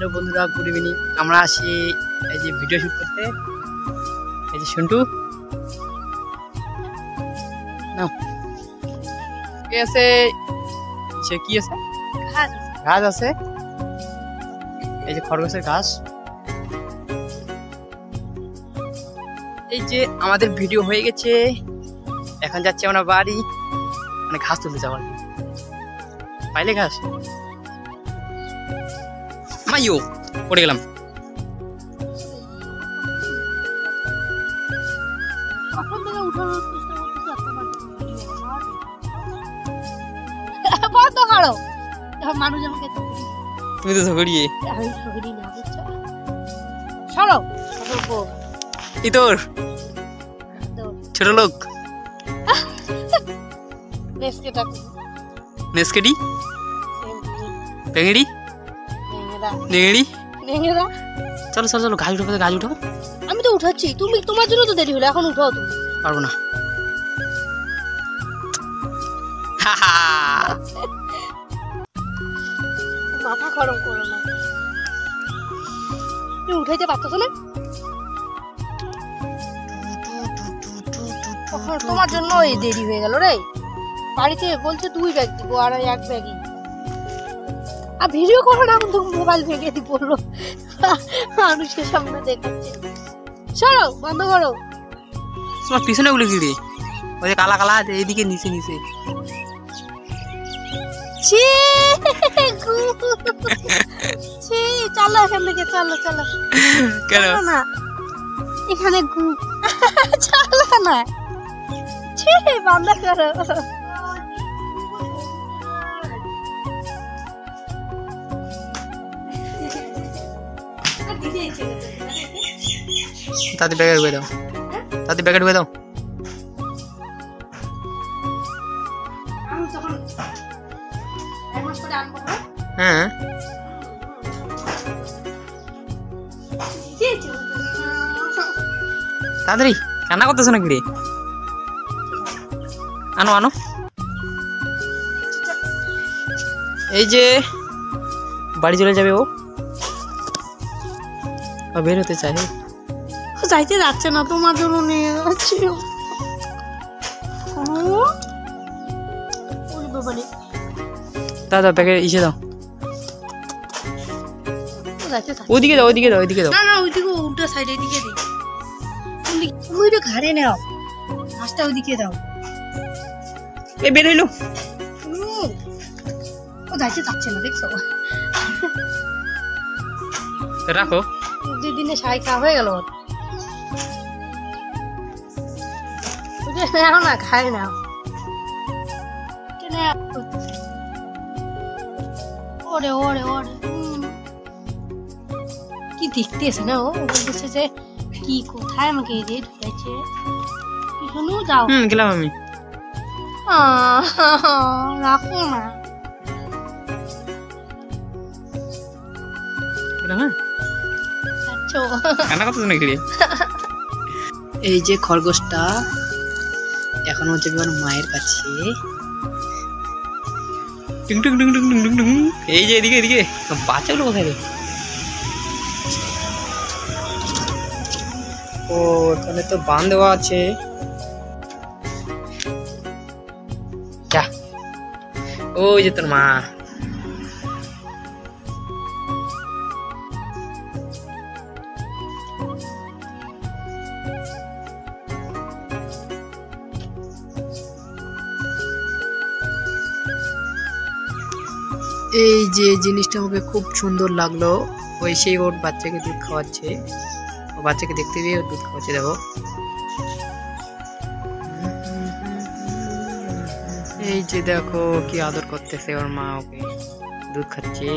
Hello বন্ধুরা, good evening. আমরা আসি এই যে ভিডিও শুট করতে। এই যে সন্টু না কি আছে, সে কি আছে, ঘাস আছে, এই যে খরগোশের ঘাস। এই যে আমাদের ভিডিও হয়ে গেছে, এখন যাচ্ছি আমরা বাড়ি, মানে ঘাস তুলতে যাওয়ার। পাইলে ঘাস মাইও পড়ে গেলাম। তুমি তো ঝগড়িয়ে তোর ছোট লোক নেসকেডি পেঙ্গড়ি নেংড়ি। চলো চলো চলো, গাছ উঠো, গাছ উঠো। আমি তো উঠাচ্ছি, তুমি তোমার জন্য তো দেরি হলো, এখন উঠাও। তুমি পারবো না। মাথা গরম করো না, তুমি উঠাইতে পারতেছো না। তোমার জন্য এই দেরি হয়ে গেল রে। বাড়িতে বলছে 2 ব্যাগ দিব আর 1 ব্যাগই। আর ভিডিও করো না, কিন্তু মোবাইল ভেঙে দি পড়লো, মানুষের সামনে দেখাচ্ছে। সরো, বন্ধ করো। তোমার পিছনে গুলি গিয়ে ওই যে কালা কালা এইদিকে নিচে নিচে। চলো এখান থেকে, চলো চলো। কেন না এখানে চলো না, বন্ধ করো। তাতে ব্যাগে ঢুকে দাও, তাতে ব্যাগে ঢুকে দাও। হ্যাঁ তাড়াতাড়ি, কান্না করতেছো নাকি রে? আনো আনো। এই যে বাড়ি চলে যাবে ও, বের হতে চাই, যাইতে যাচ্ছে না, তোমার জন্য নিয়ে যাচ্ছি। দাদা প্যাকেট ইসে দাও, ওইদিকে দাও, ওইদিকে দাও, ওইদিকে দাও। না না, ওইদিকে উল্টো সাইডে, এদিকে দিই। তুমি ওইটা ঘাড়ে নাও, ঘাসটা ওইদিকে দাও। এই বের হইলো, ও যাইতে যাচ্ছে না, দেখছো? রাখো। 2 দিনে শাড়ি খাওয়া হয়ে গেল। নাও না, খাই না। ওরে ওরে ওরে, কি দেখতেছে না ও? বলতেছে যে কি কোথায় আমাকে এই যে ঢুকেছে। কি শুনো, যাও। গেলাম আমি। রাখো না। এই যে খরগোশটা এখন হচ্ছে মায়ের কাছে। এই যে এদিকে এদিকে, বাচ্চাগুলো কোথায় রে? ও এখানে তো বাঁধ দেওয়া আছে। ওই যে তোর মা। এই যে জিনিসটা আমাকে খুব সুন্দর লাগলো, ওই সেই ওর বাচ্চাকে দুধ খাওয়াচ্ছে, ও বাচ্চাকে দেখতে পেয়ে ওর দুধ খাওয়াচ্ছে। দেখো এই যে দেখো কি আদর করতেছে ওর মা, ওকে দুধ খাচ্ছে।